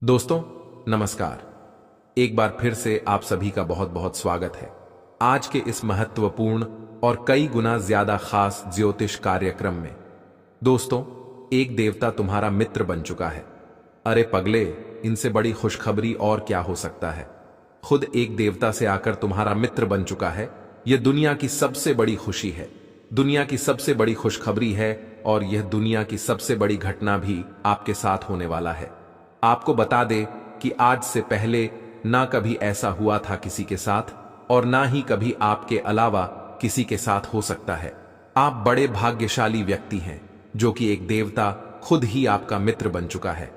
दोस्तों नमस्कार। एक बार फिर से आप सभी का बहुत बहुत स्वागत है आज के इस महत्वपूर्ण और कई गुना ज्यादा खास ज्योतिष कार्यक्रम में। दोस्तों, एक देवता तुम्हारा मित्र बन चुका है। अरे पगले, इनसे बड़ी खुशखबरी और क्या हो सकता है। खुद एक देवता से आकर तुम्हारा मित्र बन चुका है। यह दुनिया की सबसे बड़ी खुशी है, दुनिया की सबसे बड़ी खुशखबरी है, और यह दुनिया की सबसे बड़ी घटना भी आपके साथ होने वाला है। आपको बता दे कि आज से पहले ना कभी ऐसा हुआ था किसी के साथ, और ना ही कभी आपके अलावा किसी के साथ हो सकता है। आप बड़े भाग्यशाली व्यक्ति हैं जो कि एक देवता खुद ही आपका मित्र बन चुका है।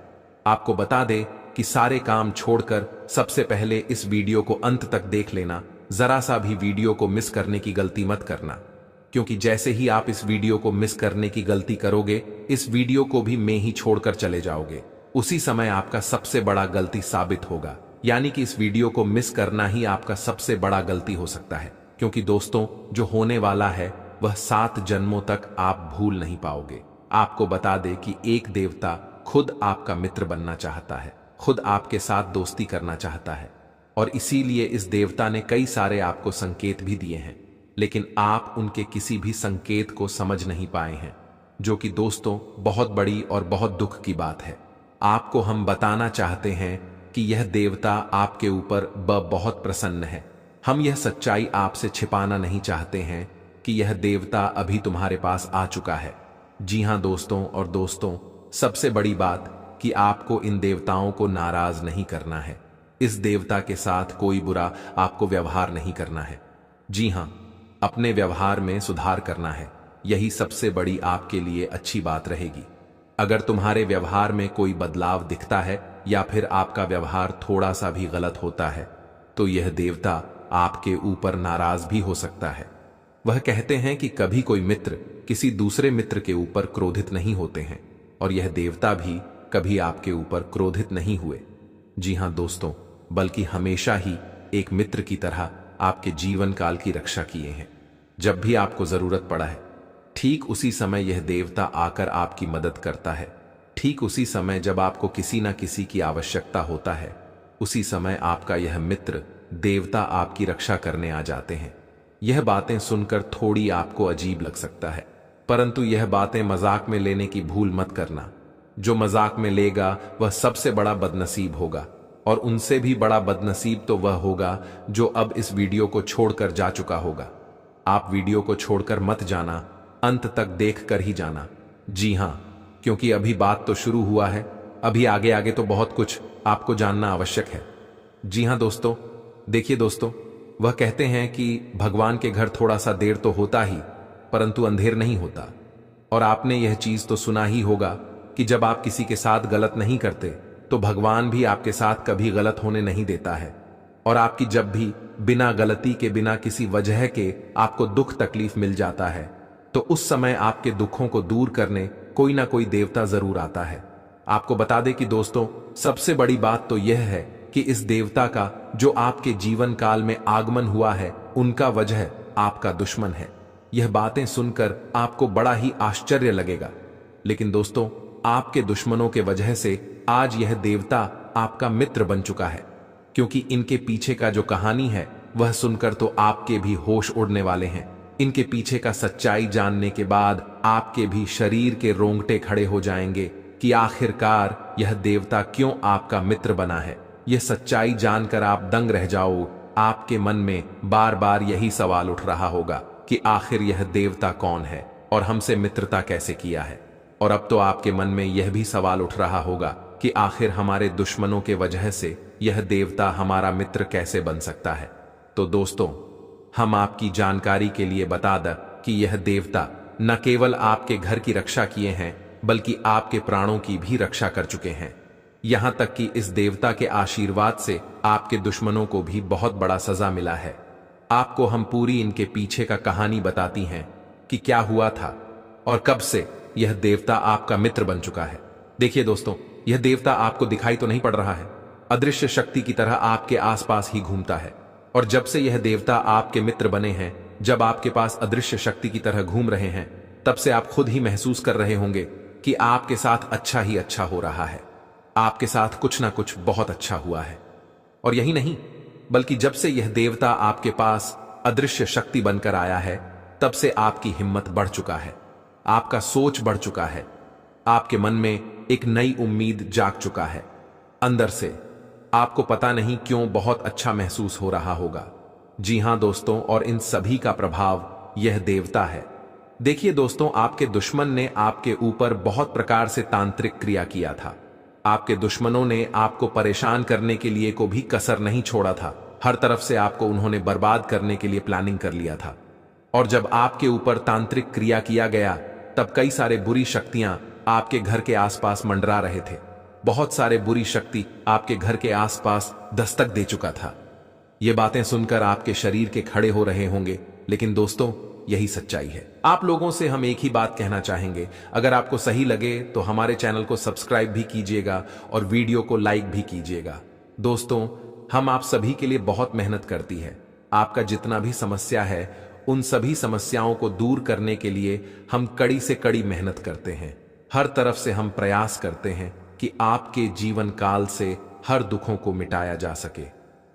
आपको बता दे कि सारे काम छोड़कर सबसे पहले इस वीडियो को अंत तक देख लेना। जरा सा भी वीडियो को मिस करने की गलती मत करना, क्योंकि जैसे ही आप इस वीडियो को मिस करने की गलती करोगे, इस वीडियो को भी मैं ही छोड़कर चले जाओगे। उसी समय आपका सबसे बड़ा गलती साबित होगा, यानी कि इस वीडियो को मिस करना ही आपका सबसे बड़ा गलती हो सकता है। क्योंकि दोस्तों, जो होने वाला है वह 7 जन्मों तक आप भूल नहीं पाओगे। आपको बता दे कि एक देवता खुद आपका मित्र बनना चाहता है, खुद आपके साथ दोस्ती करना चाहता है, और इसीलिए इस देवता ने कई सारे आपको संकेत भी दिए हैं, लेकिन आप उनके किसी भी संकेत को समझ नहीं पाए हैं, जो कि दोस्तों बहुत बड़ी और बहुत दुख की बात है। आपको हम बताना चाहते हैं कि यह देवता आपके ऊपर बहुत प्रसन्न है। हम यह सच्चाई आपसे छिपाना नहीं चाहते हैं कि यह देवता अभी तुम्हारे पास आ चुका है। जी हां दोस्तों, और दोस्तों सबसे बड़ी बात कि आपको इन देवताओं को नाराज नहीं करना है। इस देवता के साथ कोई बुरा आपको व्यवहार नहीं करना है। जी हां, अपने व्यवहार में सुधार करना है। यही सबसे बड़ी आपके लिए अच्छी बात रहेगी। अगर तुम्हारे व्यवहार में कोई बदलाव दिखता है या फिर आपका व्यवहार थोड़ा सा भी गलत होता है, तो यह देवता आपके ऊपर नाराज भी हो सकता है। वह कहते हैं कि कभी कोई मित्र किसी दूसरे मित्र के ऊपर क्रोधित नहीं होते हैं, और यह देवता भी कभी आपके ऊपर क्रोधित नहीं हुए। जी हां दोस्तों, बल्कि हमेशा ही एक मित्र की तरह आपके जीवन काल की रक्षा किए हैं। जब भी आपको जरूरत पड़ा है, ठीक उसी समय यह देवता आकर आपकी मदद करता है। ठीक उसी समय जब आपको किसी न किसी की आवश्यकता होता है, उसी समय आपका यह मित्र देवता आपकी रक्षा करने आ जाते हैं। यह बातें सुनकर थोड़ी आपको अजीब लग सकता है, परंतु यह बातें मजाक में लेने की भूल मत करना। जो मजाक में लेगा वह सबसे बड़ा बदनसीब होगा, और उनसे भी बड़ा बदनसीब तो वह होगा जो अब इस वीडियो को छोड़कर जा चुका होगा। आप वीडियो को छोड़कर मत जाना, अंत तक देख कर ही जाना। जी हां, क्योंकि अभी बात तो शुरू हुआ है, अभी आगे आगे तो बहुत कुछ आपको जानना आवश्यक है। जी हां दोस्तों, देखिए दोस्तों, वह कहते हैं कि भगवान के घर थोड़ा सा देर तो होता ही, परंतु अंधेर नहीं होता। और आपने यह चीज तो सुना ही होगा कि जब आप किसी के साथ गलत नहीं करते, तो भगवान भी आपके साथ कभी गलत होने नहीं देता है। और आपकी जब भी बिना गलती के, बिना किसी वजह के आपको दुख तकलीफ मिल जाता है, तो उस समय आपके दुखों को दूर करने कोई ना कोई देवता जरूर आता है। आपको बता दें कि दोस्तों, सबसे बड़ी बात तो यह है कि इस देवता का जो आपके जीवन काल में आगमन हुआ है, उनका वजह आपका दुश्मन है। यह बातें सुनकर आपको बड़ा ही आश्चर्य लगेगा, लेकिन दोस्तों, आपके दुश्मनों के वजह से आज यह देवता आपका मित्र बन चुका है। क्योंकि इनके पीछे का जो कहानी है, वह सुनकर तो आपके भी होश उड़ने वाले हैं। इनके पीछे का सच्चाई जानने के बाद आपके भी शरीर के रोंगटे खड़े हो जाएंगे कि आखिरकार यह देवता क्यों आपका मित्र बना है। यह सच्चाई जानकर आप दंग रह जाओ। आपके मन में बार बार यही सवाल उठ रहा होगा कि आखिर यह देवता कौन है और हमसे मित्रता कैसे किया है। और अब तो आपके मन में यह भी सवाल उठ रहा होगा कि आखिर हमारे दुश्मनों के वजह से यह देवता हमारा मित्र कैसे बन सकता है। तो दोस्तों, हम आपकी जानकारी के लिए बता दें कि यह देवता न केवल आपके घर की रक्षा किए हैं, बल्कि आपके प्राणों की भी रक्षा कर चुके हैं। यहां तक कि इस देवता के आशीर्वाद से आपके दुश्मनों को भी बहुत बड़ा सजा मिला है। आपको हम पूरी इनके पीछे का कहानी बताती हैं कि क्या हुआ था और कब से यह देवता आपका मित्र बन चुका है। देखिए दोस्तों, यह देवता आपको दिखाई तो नहीं पड़ रहा है, अदृश्य शक्ति की तरह आपके आसपास ही घूमता है। और जब से यह देवता आपके मित्र बने हैं, जब आपके पास अदृश्य शक्ति की तरह घूम रहे हैं, तब से आप खुद ही महसूस कर रहे होंगे कि आपके साथ अच्छा ही अच्छा हो रहा है। आपके साथ कुछ ना कुछ बहुत अच्छा हुआ है। और यही नहीं, बल्कि जब से यह देवता आपके पास अदृश्य शक्ति बनकर आया है, तब से आपकी हिम्मत बढ़ चुका है, आपका सोच बढ़ चुका है, आपके मन में एक नई उम्मीद जाग चुका है। अंदर से आपको पता नहीं क्यों बहुत अच्छा महसूस हो रहा होगा। जी हां दोस्तों, और इन सभी का प्रभाव यह देवता है। देखिए दोस्तों, आपके दुश्मन ने आपके ऊपर बहुत प्रकार से तांत्रिक क्रिया किया था। आपके दुश्मनों ने आपको परेशान करने के लिए को भी कसर नहीं छोड़ा था। हर तरफ से आपको उन्होंने बर्बाद करने के लिए प्लानिंग कर लिया था। और जब आपके ऊपर तांत्रिक क्रिया किया गया, तब कई सारे बुरी शक्तियां आपके घर के आसपास मंडरा रहे थे। बहुत सारे बुरी शक्ति आपके घर के आसपास दस्तक दे चुका था। ये बातें सुनकर आपके शरीर के खड़े हो रहे होंगे, लेकिन दोस्तों यही सच्चाई है। आप लोगों से हम एक ही बात कहना चाहेंगे, अगर आपको सही लगे तो हमारे चैनल को सब्सक्राइब भी कीजिएगा और वीडियो को लाइक भी कीजिएगा। दोस्तों, हम आप सभी के लिए बहुत मेहनत करती है। आपका जितना भी समस्या है, उन सभी समस्याओं को दूर करने के लिए हम कड़ी से कड़ी मेहनत करते हैं। हर तरफ से हम प्रयास करते हैं कि आपके जीवन काल से हर दुखों को मिटाया जा सके।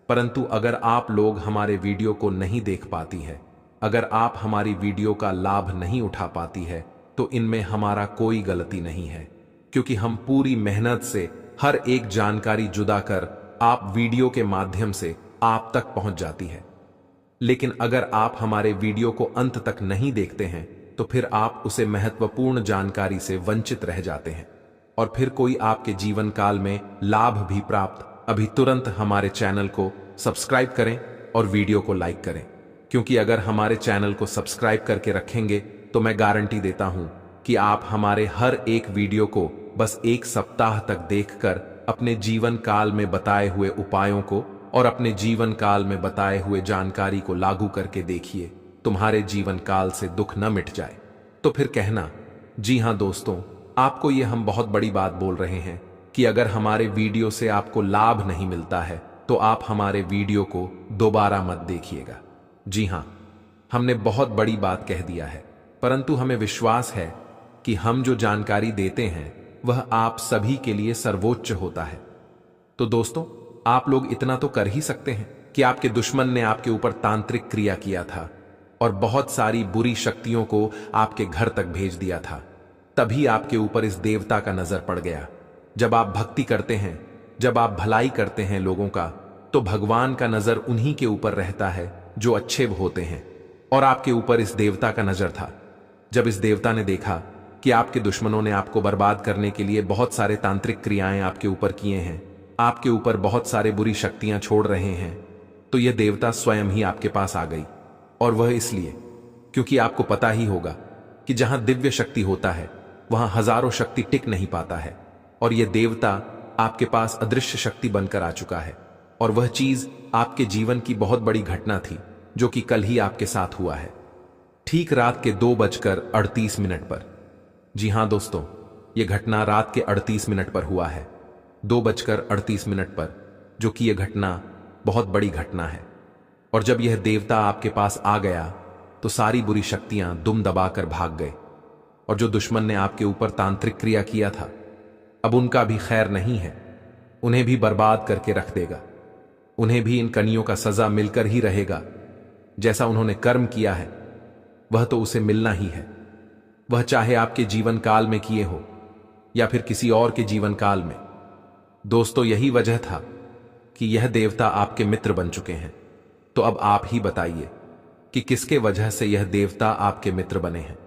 परंतु अगर आप लोग हमारे वीडियो को नहीं देख पाती है, अगर आप हमारी वीडियो का लाभ नहीं उठा पाती है, तो इनमें हमारा कोई गलती नहीं है, क्योंकि हम पूरी मेहनत से हर एक जानकारी जुदा कर आप वीडियो के माध्यम से आप तक पहुंच जाती है। लेकिन अगर आप हमारे वीडियो को अंत तक नहीं देखते हैं, तो फिर आप उसे महत्वपूर्ण जानकारी से वंचित रह जाते हैं और फिर कोई आपके जीवन काल में लाभ भी प्राप्त। अभी तुरंत हमारे चैनल को सब्सक्राइब करें और वीडियो को लाइक करें, क्योंकि अगर हमारे चैनल को सब्सक्राइब करके रखेंगे तो मैं गारंटी देता हूं कि आप हमारे हर एक वीडियो को बस एक सप्ताह तक देखकर अपने जीवन काल में बताए हुए उपायों को और अपने जीवन काल में बताए हुए जानकारी को लागू करके देखिए, तुम्हारे जीवन काल से दुख न मिट जाए। तो फिर कहना, जी हां दोस्तों, आपको ये हम बहुत बड़ी बात बोल रहे हैं कि अगर हमारे वीडियो से आपको लाभ नहीं मिलता है, तो आप हमारे वीडियो को दोबारा मत देखिएगा। जी हां, हमने बहुत बड़ी बात कह दिया है, परंतु हमें विश्वास है कि हम जो जानकारी देते हैं वह आप सभी के लिए सर्वोच्च होता है। तो दोस्तों, आप लोग इतना तो कर ही सकते हैं कि आपके दुश्मन ने आपके ऊपर तांत्रिक क्रिया किया था और बहुत सारी बुरी शक्तियों को आपके घर तक भेज दिया था। तभी आपके ऊपर इस देवता का नजर पड़ गया। जब आप भक्ति करते हैं, जब आप भलाई करते हैं लोगों का, तो भगवान का नजर उन्हीं के ऊपर रहता है जो अच्छे होते हैं। और आपके ऊपर इस देवता का नजर था। जब इस देवता ने देखा कि आपके दुश्मनों ने आपको बर्बाद करने के लिए बहुत सारे तांत्रिक क्रियाएं आपके ऊपर किए हैं, आपके ऊपर बहुत सारे बुरी शक्तियां छोड़ रहे हैं, तो यह देवता स्वयं ही आपके पास आ गई। और वह इसलिए क्योंकि आपको पता ही होगा कि जहां दिव्य शक्ति होता है वहां हजारों शक्ति टिक नहीं पाता है। और यह देवता आपके पास अदृश्य शक्ति बनकर आ चुका है। और वह चीज आपके जीवन की बहुत बड़ी घटना थी, जो कि कल ही आपके साथ हुआ है, ठीक रात के 2:38 पर। जी हां दोस्तों, यह घटना रात के 38 मिनट पर हुआ है, 2:38 पर, जो कि यह घटना बहुत बड़ी घटना है। और जब यह देवता आपके पास आ गया, तो सारी बुरी शक्तियां दुम दबाकर भाग गए। और जो दुश्मन ने आपके ऊपर तांत्रिक क्रिया किया था, अब उनका भी खैर नहीं है, उन्हें भी बर्बाद करके रख देगा। उन्हें भी इन कनियों का सजा मिलकर ही रहेगा। जैसा उन्होंने कर्म किया है वह तो उसे मिलना ही है, वह चाहे आपके जीवन काल में किए हो या फिर किसी और के जीवन काल में। दोस्तों, यही वजह था कि यह देवता आपके मित्र बन चुके हैं। तो अब आप ही बताइए कि किसके वजह से यह देवता आपके मित्र बने हैं।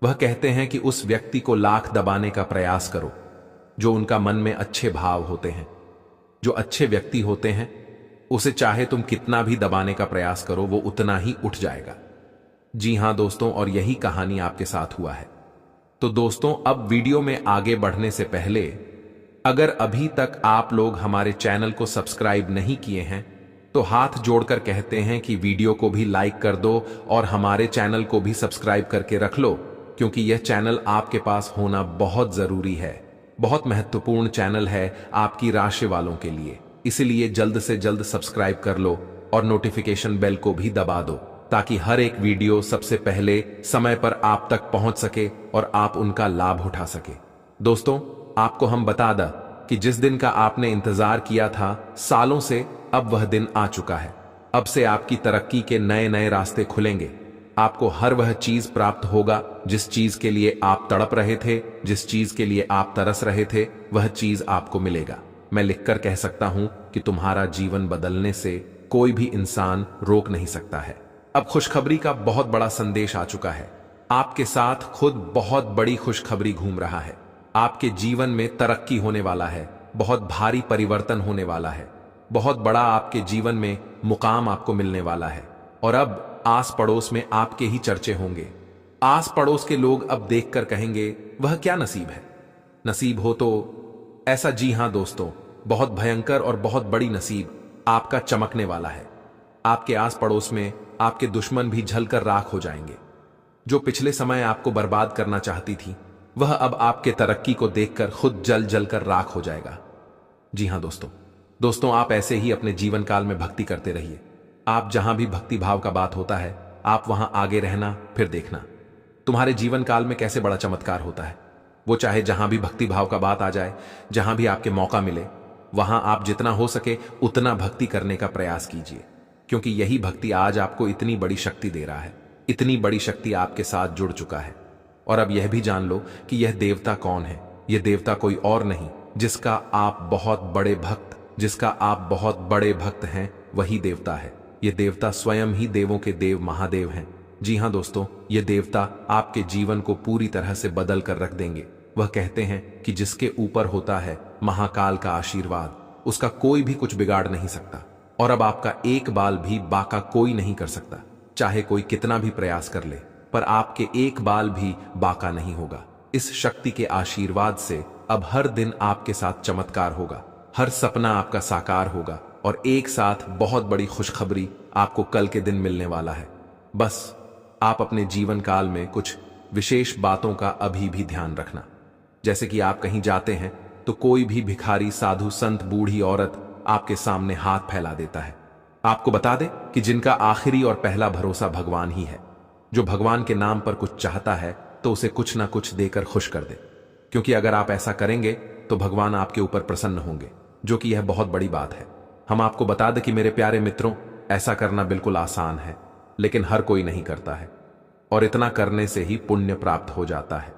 वह कहते हैं कि उस व्यक्ति को लाख दबाने का प्रयास करो जो उनका मन में अच्छे भाव होते हैं। जो अच्छे व्यक्ति होते हैं उसे चाहे तुम कितना भी दबाने का प्रयास करो, वो उतना ही उठ जाएगा। जी हां दोस्तों, और यही कहानी आपके साथ हुआ है। तो दोस्तों, अब वीडियो में आगे बढ़ने से पहले अगर अभी तक आप लोग हमारे चैनल को सब्सक्राइब नहीं किए हैं, तो हाथ जोड़कर कहते हैं कि वीडियो को भी लाइक कर दो और हमारे चैनल को भी सब्सक्राइब करके रख लो, क्योंकि यह चैनल आपके पास होना बहुत जरूरी है। बहुत महत्वपूर्ण चैनल है आपकी राशि वालों के लिए। इसलिए जल्द से जल्द सब्सक्राइब कर लो और नोटिफिकेशन बेल को भी दबा दो, ताकि हर एक वीडियो सबसे पहले समय पर आप तक पहुंच सके और आप उनका लाभ उठा सके। दोस्तों, आपको हम बता दें कि जिस दिन का आपने इंतजार किया था सालों से, अब वह दिन आ चुका है। अब से आपकी तरक्की के नए नए रास्ते खुलेंगे। आपको हर वह चीज प्राप्त होगा जिस चीज के लिए आप तड़प रहे थे, जिस चीज के लिए आप तरस रहे थे, वह चीज आपको मिलेगा। मैं लिखकर कह सकता हूं कि तुम्हारा जीवन बदलने से कोई भी इंसान रोक नहीं सकता है। अब खुशखबरी का बहुत बड़ा संदेश आ चुका है। आपके साथ खुद बहुत बड़ी खुशखबरी घूम रहा है। आपके जीवन में तरक्की होने वाला है, बहुत भारी परिवर्तन होने वाला है, बहुत बड़ा आपके जीवन में मुकाम आपको मिलने वाला है। और अब आस पड़ोस में आपके ही चर्चे होंगे। आस पड़ोस के लोग अब देखकर कहेंगे, वह क्या नसीब है। नसीब हो तो ऐसा, जी हां दोस्तों, बहुत भयंकर और बहुत बड़ी नसीब आपका चमकने वाला है। आपके आस पड़ोस में आपके दुश्मन भी जलकर राख हो जाएंगे। जो पिछले समय आपको बर्बाद करना चाहती थी, वह अब आपके तरक्की को देखकर खुद जल जल कर राख हो जाएगा। जी हां दोस्तों, आप ऐसे ही अपने जीवन काल में भक्ति करते रहिए। आप जहां भी भक्ति भाव का बात होता है, आप वहां आगे रहना, फिर देखना तुम्हारे जीवन काल में कैसे बड़ा चमत्कार होता है। वो चाहे जहां भी भक्ति भाव का बात आ जाए, जहां भी आपके मौका मिले, वहां आप जितना हो सके उतना भक्ति करने का प्रयास कीजिए, क्योंकि यही भक्ति आज आपको इतनी बड़ी शक्ति दे रहा है। इतनी बड़ी शक्ति आपके साथ जुड़ चुका है। और अब यह भी जान लो कि यह देवता कौन है। यह देवता कोई और नहीं, जिसका आप बहुत बड़े भक्त हैं, वही देवता है। यह देवता स्वयं ही देवों के देव महादेव हैं। जी हां दोस्तों, यह देवता आपके जीवन को पूरी तरह से बदल कर रख देंगे। वह कहते हैं कि जिसके ऊपर होता है महाकाल का आशीर्वाद, उसका कोई भी कुछ बिगाड़ नहीं सकता। और अब आपका एक बाल भी बाका कोई नहीं कर सकता। चाहे कोई कितना भी प्रयास कर ले, पर आपके एक बाल भी बाका नहीं होगा। इस शक्ति के आशीर्वाद से अब हर दिन आपके साथ चमत्कार होगा, हर सपना आपका साकार होगा, और एक साथ बहुत बड़ी खुशखबरी आपको कल के दिन मिलने वाला है। बस आप अपने जीवन काल में कुछ विशेष बातों का अभी भी ध्यान रखना। जैसे कि आप कहीं जाते हैं तो कोई भी भिखारी, साधु, संत, बूढ़ी औरत आपके सामने हाथ फैला देता है। आपको बता दे कि जिनका आखिरी और पहला भरोसा भगवान ही है। जो भगवान के नाम पर कुछ चाहता है तो उसे कुछ ना कुछ देकर खुश कर दे, क्योंकि अगर आप ऐसा करेंगे तो भगवान आपके ऊपर प्रसन्न होंगे, जो कि यह बहुत बड़ी बात है। हम आपको बता दें कि मेरे प्यारे मित्रों, ऐसा करना बिल्कुल आसान है, लेकिन हर कोई नहीं करता है, और इतना करने से ही पुण्य प्राप्त हो जाता है।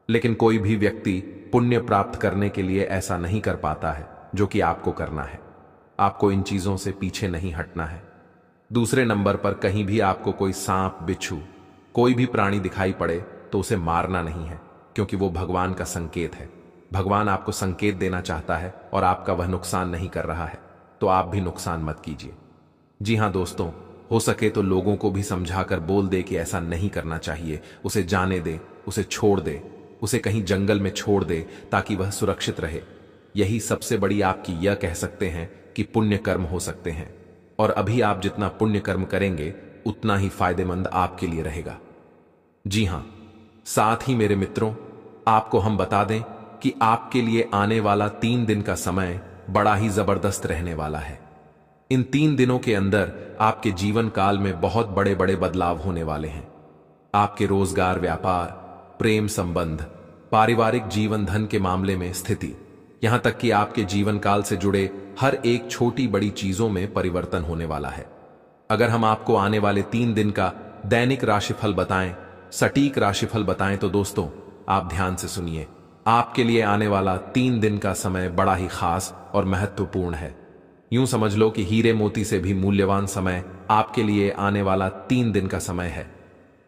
लेकिन कोई भी व्यक्ति पुण्य प्राप्त करने के लिए ऐसा नहीं कर पाता है जो कि आपको करना है। आपको इन चीजों से पीछे नहीं हटना है। दूसरे नंबर पर, कहीं भी आपको कोई सांप, बिच्छू, कोई भी प्राणी दिखाई पड़े तो उसे मारना नहीं है, क्योंकि वो भगवान का संकेत है। भगवान आपको संकेत देना चाहता है और आपका वह नुकसान नहीं कर रहा है, तो आप भी नुकसान मत कीजिए। जी हां दोस्तों, हो सके तो लोगों को भी समझाकर बोल दे कि ऐसा नहीं करना चाहिए। उसे जाने दे, उसे छोड़ दे, उसे कहीं जंगल में छोड़ दे, ताकि वह सुरक्षित रहे। यही सबसे बड़ी आपकी यह कह सकते हैं कि पुण्य कर्म हो सकते हैं। और अभी आप जितना पुण्य कर्म करेंगे उतना ही फायदेमंद आपके लिए रहेगा। जी हां, साथ ही मेरे मित्रों, आपको हम बता दें कि आपके लिए आने वाला 3 दिन का समय बड़ा ही जबरदस्त रहने वाला है। इन 3 दिनों के अंदर आपके जीवन काल में बहुत बड़े बड़े बदलाव होने वाले हैं। आपके रोजगार, व्यापार, प्रेम संबंध, पारिवारिक जीवन, धन के मामले में स्थिति, यहां तक कि आपके जीवन काल से जुड़े हर एक छोटी बड़ी चीजों में परिवर्तन होने वाला है। अगर हम आपको आने वाले 3 दिन का दैनिक राशिफल बताएं, सटीक राशिफल बताएं, तो दोस्तों आप ध्यान से सुनिए। आपके लिए आने वाला 3 दिन का समय बड़ा ही खास और महत्वपूर्ण है। यूं समझ लो कि हीरे मोती से भी मूल्यवान समय आपके लिए आने वाला 3 दिन का समय है।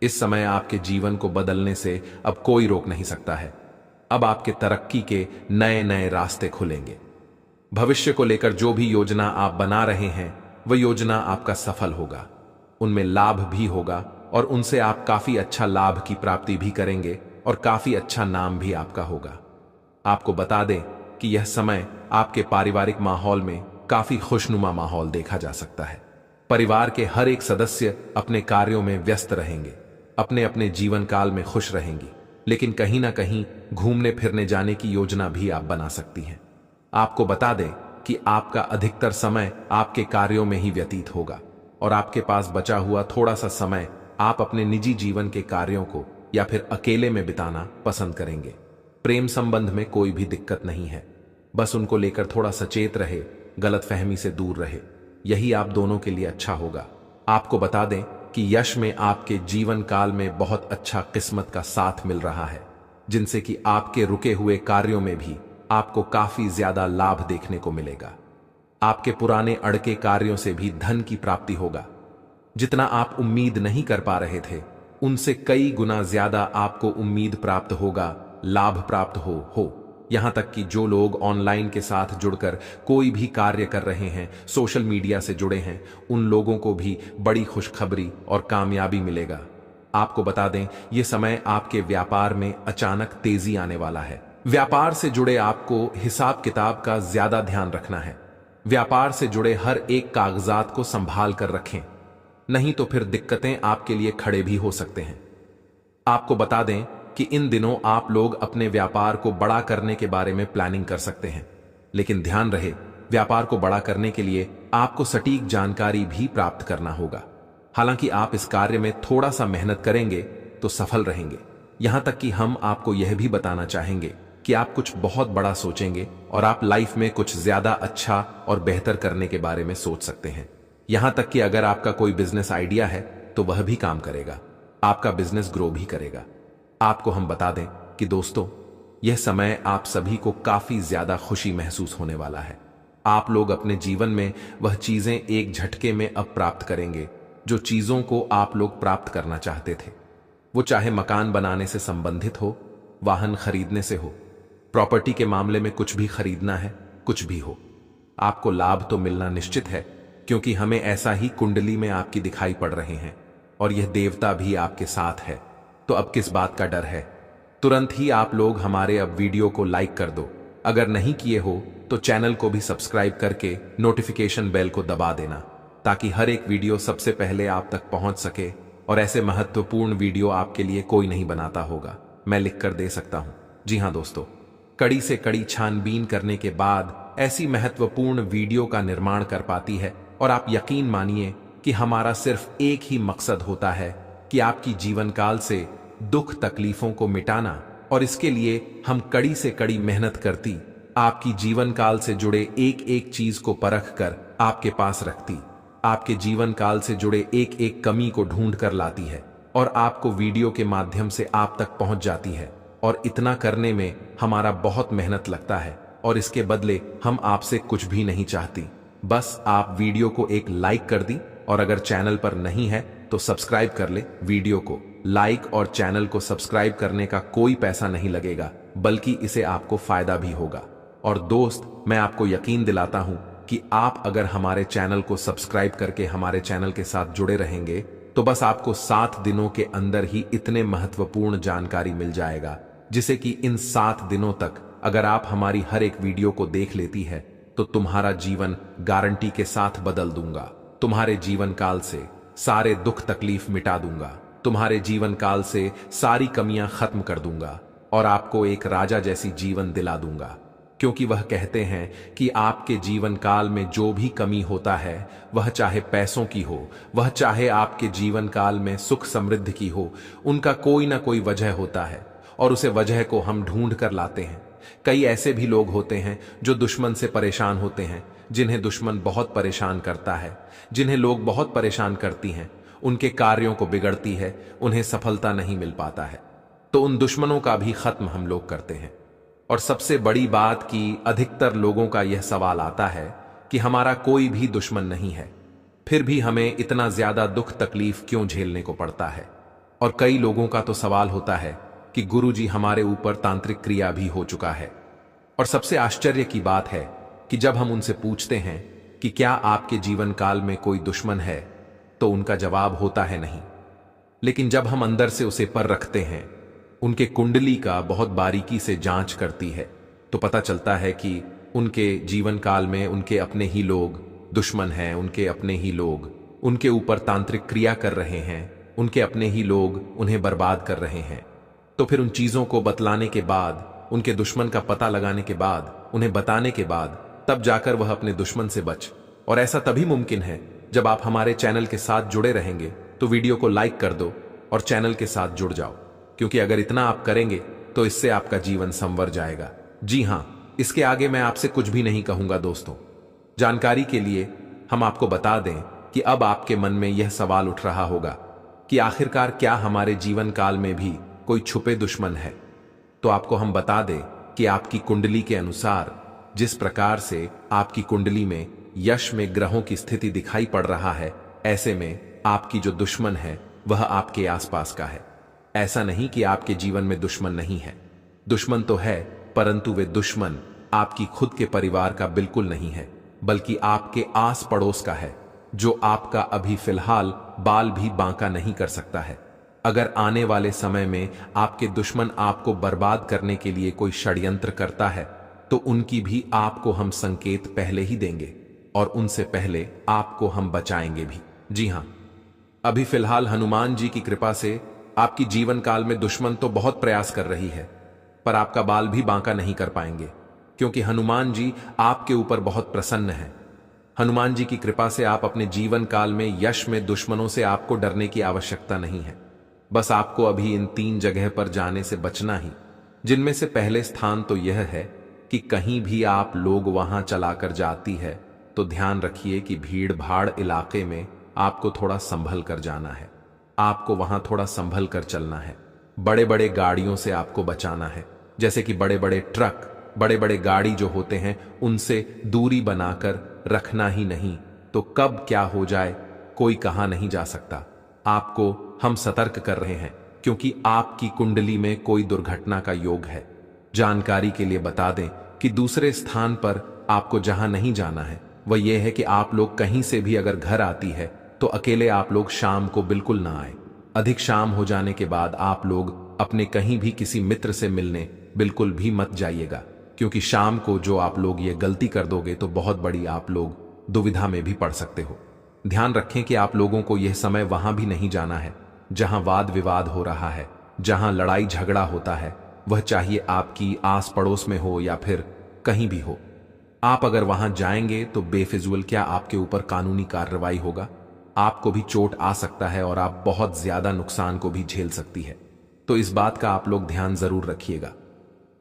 इस समय आपके जीवन को बदलने से अब कोई रोक नहीं सकता है। अब आपके तरक्की के नए नए रास्ते खुलेंगे। भविष्य को लेकर जो भी योजना आप बना रहे हैं, वह योजना आपका सफल होगा। उनमें लाभ भी होगा और उनसे आप काफी अच्छा लाभ की प्राप्ति भी करेंगे और काफी अच्छा नाम भी आपका होगा। आपको बता दें कि यह समय आपके पारिवारिक माहौल में काफी खुशनुमा माहौल देखा जा सकता है। परिवार के हर एक सदस्य अपने कार्यों में व्यस्त रहेंगे, अपने अपने जीवन काल में खुश रहेंगी, लेकिन कहीं ना कहीं घूमने फिरने जाने की योजना भी आप बना सकती हैं। आपको बता दें कि आपका अधिकतर समय आपके कार्यों में ही व्यतीत होगा और आपके पास बचा हुआ थोड़ा सा समय आप अपने निजी जीवन के कार्यों को या फिर अकेले में बिताना पसंद करेंगे। प्रेम संबंध में कोई भी दिक्कत नहीं है। बस उनको लेकर थोड़ा सचेत रहे, गलतफहमी से दूर रहे। यही आप दोनों के लिए अच्छा होगा। आपको बता दें कि यश में आपके जीवन काल में बहुत अच्छा किस्मत का साथ मिल रहा है, जिनसे कि आपके रुके हुए कार्यों में भी आपको काफी ज्यादा लाभ देखने को मिलेगा। आपके पुराने अड़के कार्यों से भी धन की प्राप्ति होगा। जितना आप उम्मीद नहीं कर पा रहे थे, उनसे कई गुना ज्यादा आपको उम्मीद प्राप्त होगा, लाभ प्राप्त हो। यहां तक कि जो लोग ऑनलाइन के साथ जुड़कर कोई भी कार्य कर रहे हैं, सोशल मीडिया से जुड़े हैं, उन लोगों को भी बड़ी खुशखबरी और कामयाबी मिलेगा। आपको बता दें, यह समय आपके व्यापार में अचानक तेजी आने वाला है। व्यापार से जुड़े आपको हिसाब किताब का ज्यादा ध्यान रखना है। व्यापार से जुड़े हर एक कागजात को संभाल कर रखें, नहीं तो फिर दिक्कतें आपके लिए खड़े भी हो सकते हैं। आपको बता दें कि इन दिनों आप लोग अपने व्यापार को बड़ा करने के बारे में प्लानिंग कर सकते हैं, लेकिन ध्यान रहे, व्यापार को बड़ा करने के लिए आपको सटीक जानकारी भी प्राप्त करना होगा। हालांकि आप इस कार्य में थोड़ा सा मेहनत करेंगे तो सफल रहेंगे। यहां तक कि हम आपको यह भी बताना चाहेंगे कि आप कुछ बहुत बड़ा सोचेंगे और आप लाइफ में कुछ ज्यादा अच्छा और बेहतर करने के बारे में सोच सकते हैं। यहां तक कि अगर आपका कोई बिजनेस आइडिया है तो वह भी काम करेगा, आपका बिजनेस ग्रो भी करेगा। आपको हम बता दें कि दोस्तों, यह समय आप सभी को काफी ज्यादा खुशी महसूस होने वाला है। आप लोग अपने जीवन में वह चीजें एक झटके में अब प्राप्त करेंगे जो चीजों को आप लोग प्राप्त करना चाहते थे। वो चाहे मकान बनाने से संबंधित हो, वाहन खरीदने से हो, प्रॉपर्टी के मामले में कुछ भी खरीदना है, कुछ भी हो, आपको लाभ तो मिलना निश्चित है, क्योंकि हमें ऐसा ही कुंडली में आपकी दिखाई पड़ रहे हैं और यह देवता भी आपके साथ है। तो अब किस बात का डर है? तुरंत ही आप लोग हमारे अब वीडियो को लाइक कर दो। अगर नहीं किए हो तो चैनल को भी सब्सक्राइब करके नोटिफिकेशन बेल को दबा देना, ताकि हर एक वीडियो सबसे पहले आप तक पहुंच सके। और ऐसे महत्वपूर्ण वीडियो आपके लिए कोई नहीं बनाता होगा, मैं लिख कर दे सकता हूं। जी हां दोस्तों, कड़ी से कड़ी छानबीन करने के बाद ऐसी महत्वपूर्ण वीडियो का निर्माण कर पाती है। और आप यकीन मानिए कि हमारा सिर्फ एक ही मकसद होता है कि आपकी जीवन काल से दुख तकलीफों को मिटाना, और इसके लिए हम कड़ी से कड़ी मेहनत करती, आपकी जीवन काल से जुड़े एक एक चीज को परख कर आपके पास रखती, आपके जीवन काल से जुड़े एक एक कमी को ढूंढ कर लाती है और आपको वीडियो के माध्यम से आप तक पहुंच जाती है। और इतना करने में हमारा बहुत मेहनत लगता है और इसके बदले हम आपसे कुछ भी नहीं चाहती। बस आप वीडियो को एक लाइक कर दी, और अगर चैनल पर नहीं है तो सब्सक्राइब कर ले। वीडियो को लाइक और चैनल को सब्सक्राइब करने का कोई पैसा नहीं लगेगा, बल्कि इसे आपको फायदा भी होगा। और दोस्त, मैं आपको यकीन दिलाता हूं कि आप अगर हमारे चैनल को सब्सक्राइब करके हमारे चैनल के साथ जुड़े रहेंगे तो बस आपको 7 दिनों के अंदर ही इतने महत्वपूर्ण जानकारी मिल जाएगा, जिसे कि इन 7 दिनों तक अगर आप हमारी हर एक वीडियो को देख लेती है तो तुम्हारा जीवन गारंटी के साथ बदल दूंगा। तुम्हारे जीवन काल से सारे दुख तकलीफ मिटा दूंगा, तुम्हारे जीवन काल से सारी कमियां खत्म कर दूंगा और आपको एक राजा जैसी जीवन दिला दूंगा। क्योंकि वह कहते हैं कि आपके जीवन काल में जो भी कमी होता है, वह चाहे पैसों की हो, वह चाहे आपके जीवन काल में सुख समृद्धि की हो, उनका कोई ना कोई वजह होता है और उसे वजह को हम ढूंढ कर लाते हैं। कई ऐसे भी लोग होते हैं जो दुश्मन से परेशान होते हैं, जिन्हें दुश्मन बहुत परेशान करता है, जिन्हें लोग बहुत परेशान करती हैं, उनके कार्यों को बिगड़ती है, उन्हें सफलता नहीं मिल पाता है। तो उन दुश्मनों का भी खत्म हम लोग करते हैं। और सबसे बड़ी बात कि अधिकतर लोगों का यह सवाल आता है कि हमारा कोई भी दुश्मन नहीं है, फिर भी हमें इतना ज्यादा दुख तकलीफ क्यों झेलने को पड़ता है। और कई लोगों का तो सवाल होता है कि गुरुजी, हमारे ऊपर तांत्रिक क्रिया भी हो चुका है। और सबसे आश्चर्य की बात है कि जब हम उनसे पूछते हैं कि क्या आपके जीवन काल में कोई दुश्मन है, तो उनका जवाब होता है नहीं। लेकिन जब हम अंदर से उसे पर रखते हैं, उनके कुंडली का बहुत बारीकी से जांच करती है, तो पता चलता है कि उनके जीवन काल में उनके अपने ही लोग दुश्मन हैं, उनके अपने ही लोग उनके ऊपर तांत्रिक क्रिया कर रहे हैं, उनके अपने ही लोग उन्हें बर्बाद कर रहे हैं। तो फिर उन चीजों को बतलाने के बाद, उनके दुश्मन का पता लगाने के बाद, उन्हें बताने के बाद, तब जाकर वह अपने दुश्मन से बच। और ऐसा तभी मुमकिन है जब आप हमारे चैनल के साथ जुड़े रहेंगे। तो वीडियो को लाइक कर दो और चैनल के साथ जुड़ जाओ, क्योंकि अगर इतना आप करेंगे तो इससे आपका जीवन संवर जाएगा। जी हां, इसके आगे मैं आपसे कुछ भी नहीं कहूंगा दोस्तों। जानकारी के लिए हम आपको बता दें कि अब आपके मन में यह सवाल उठ रहा होगा कि आखिरकार क्या हमारे जीवन काल में भी कोई छुपे दुश्मन है। तो आपको हम बता दें कि आपकी कुंडली के अनुसार जिस प्रकार से आपकी कुंडली में यश में ग्रहों की स्थिति दिखाई पड़ रहा है, ऐसे में आपकी जो दुश्मन है वह आपके आसपास का है। ऐसा नहीं कि आपके जीवन में दुश्मन नहीं है, दुश्मन तो है, परंतु वे दुश्मन आपकी खुद के परिवार का बिल्कुल नहीं है, बल्कि आपके आस पड़ोस का है, जो आपका अभी फिलहाल बाल भी बांका नहीं कर सकता है। अगर आने वाले समय में आपके दुश्मन आपको बर्बाद करने के लिए कोई षड्यंत्र करता है, तो उनकी भी आपको हम संकेत पहले ही देंगे और उनसे पहले आपको हम बचाएंगे भी। जी हां, अभी फिलहाल हनुमान जी की कृपा से आपकी जीवन काल में दुश्मन तो बहुत प्रयास कर रही है, पर आपका बाल भी बांका नहीं कर पाएंगे, क्योंकि हनुमान जी आपके ऊपर बहुत प्रसन्न हैं। हनुमान जी की कृपा से आप अपने जीवन काल में यश में दुश्मनों से आपको डरने की आवश्यकता नहीं है। बस आपको अभी इन 3 जगह पर जाने से बचना ही, जिनमें से पहले स्थान तो यह है कि कहीं भी आप लोग वहां चलाकर जाती है तो ध्यान रखिए कि भीड़ भाड़ इलाके में आपको थोड़ा संभल कर जाना है। आपको वहां थोड़ा संभल कर चलना है। बड़े बड़े गाड़ियों से आपको बचाना है, जैसे कि बड़े बड़े ट्रक, बड़े बड़े गाड़ी जो होते हैं उनसे दूरी बनाकर रखना ही नहीं, तो कब क्या हो जाए कोई कहा नहीं जा सकता। आपको हम सतर्क कर रहे हैं क्योंकि आपकी कुंडली में कोई दुर्घटना का योग है। जानकारी के लिए बता दें कि दूसरे स्थान पर आपको जहां नहीं जाना है वह यह है कि आप लोग कहीं से भी अगर घर आती है तो अकेले आप लोग शाम को बिल्कुल ना आए। अधिक शाम हो जाने के बाद आप लोग अपने कहीं भी किसी मित्र से मिलने बिल्कुल भी मत जाइएगा, क्योंकि शाम को जो आप लोग ये गलती कर दोगे तो बहुत बड़ी आप लोग दुविधा में भी पड़ सकते हो। ध्यान रखें कि आप लोगों को यह समय वहां भी नहीं जाना है जहां वाद विवाद हो रहा है, जहां लड़ाई झगड़ा होता है, वह चाहिए आपकी आस पड़ोस में हो या फिर कहीं भी हो। आप अगर वहां जाएंगे तो बेफिजूल क्या आपके ऊपर कानूनी कार्रवाई होगा, आपको भी चोट आ सकता है और आप बहुत ज्यादा नुकसान को भी झेल सकती है। तो इस बात का आप लोग ध्यान जरूर रखिएगा।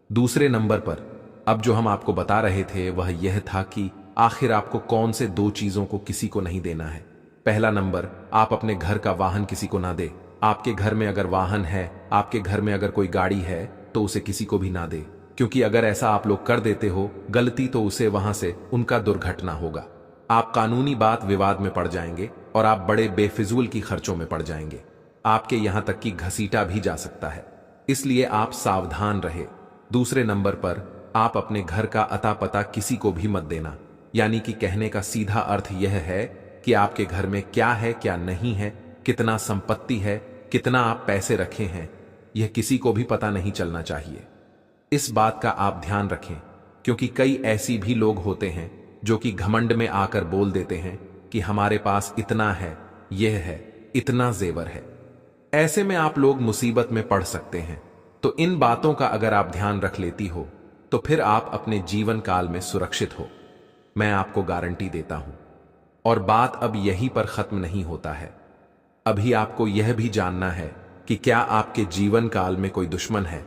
दूसरे नंबर पर अब जो हम आपको बता रहे थे वह यह था कि आखिर आपको कौन से 2 चीजों को किसी को नहीं देना है। पहला नंबर, आप अपने घर का वाहन किसी को ना दे। आपके घर में अगर वाहन है, आपके घर में अगर कोई गाड़ी है तो उसे किसी को भी ना दे, क्योंकि अगर ऐसा आप लोग कर देते हो गलती तो उसे वहां से उनका दुर्घटना होगा। आप कानूनी बात विवाद में पड़ जाएंगे और आप बड़े बेफिजूल की खर्चों में पड़ जाएंगे। आपके यहां तक कि घसीटा भी जा सकता है, इसलिए आप सावधान रहे। दूसरे नंबर पर आप अपने घर का अता पता किसी को भी मत देना, यानी कि कहने का सीधा अर्थ यह है कि आपके घर में क्या है क्या नहीं है, कितना संपत्ति है, कितना आप पैसे रखे हैं, यह किसी को भी पता नहीं चलना चाहिए। इस बात का आप ध्यान रखें, क्योंकि कई ऐसी भी लोग होते हैं जो कि घमंड में आकर बोल देते हैं कि हमारे पास इतना है, यह है, इतना जेवर है। ऐसे में आप लोग मुसीबत में पड़ सकते हैं। तो इन बातों का अगर आप ध्यान रख लेती हो तो फिर आप अपने जीवन काल में सुरक्षित हो, मैं आपको गारंटी देता हूं। और बात अब यहीं पर खत्म नहीं होता है। अभी आपको यह भी जानना है कि क्या आपके जीवन काल में कोई दुश्मन है।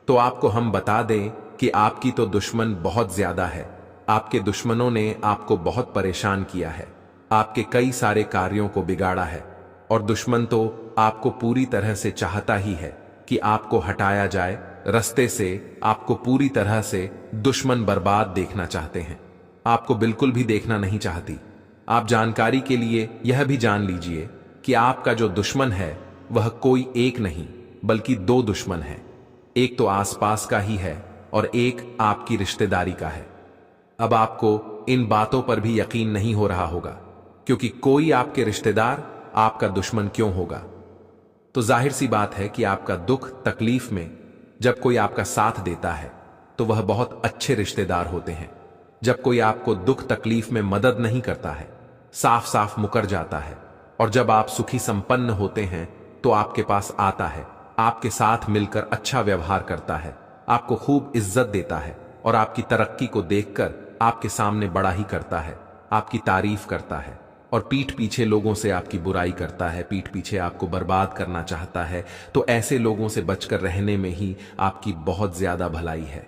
तो आपको हम बता दें कि आपकी तो दुश्मन बहुत ज्यादा है। आपके दुश्मनों ने आपको बहुत परेशान किया है, आपके कई सारे कार्यों को बिगाड़ा है, और दुश्मन तो आपको पूरी तरह से चाहता ही है कि आपको हटाया जाए रास्ते से। आपको पूरी तरह से दुश्मन बर्बाद देखना चाहते हैं, आपको बिल्कुल भी देखना नहीं चाहती। आप जानकारी के लिए यह भी जान लीजिए कि आपका जो दुश्मन है वह कोई एक नहीं बल्कि 2 दुश्मन है। एक तो आसपास का ही है और एक आपकी रिश्तेदारी का है। अब आपको इन बातों पर भी यकीन नहीं हो रहा होगा, क्योंकि कोई आपके रिश्तेदार आपका दुश्मन क्यों होगा। तो जाहिर सी बात है कि आपका दुख तकलीफ में जब कोई आपका साथ देता है तो वह बहुत अच्छे रिश्तेदार होते हैं। जब कोई आपको दुख तकलीफ में मदद नहीं करता है, साफ साफ मुकर जाता है, और जब आप सुखी संपन्न होते हैं तो आपके पास आता है, आपके साथ मिलकर अच्छा व्यवहार करता है, आपको खूब इज्जत देता है और आपकी तरक्की को देखकर आपके सामने बड़ा ही करता है, आपकी तारीफ करता है, और पीठ पीछे लोगों से आपकी बुराई करता है, पीठ पीछे आपको बर्बाद करना चाहता है, तो ऐसे लोगों से बचकर रहने में ही आपकी बहुत ज्यादा भलाई है।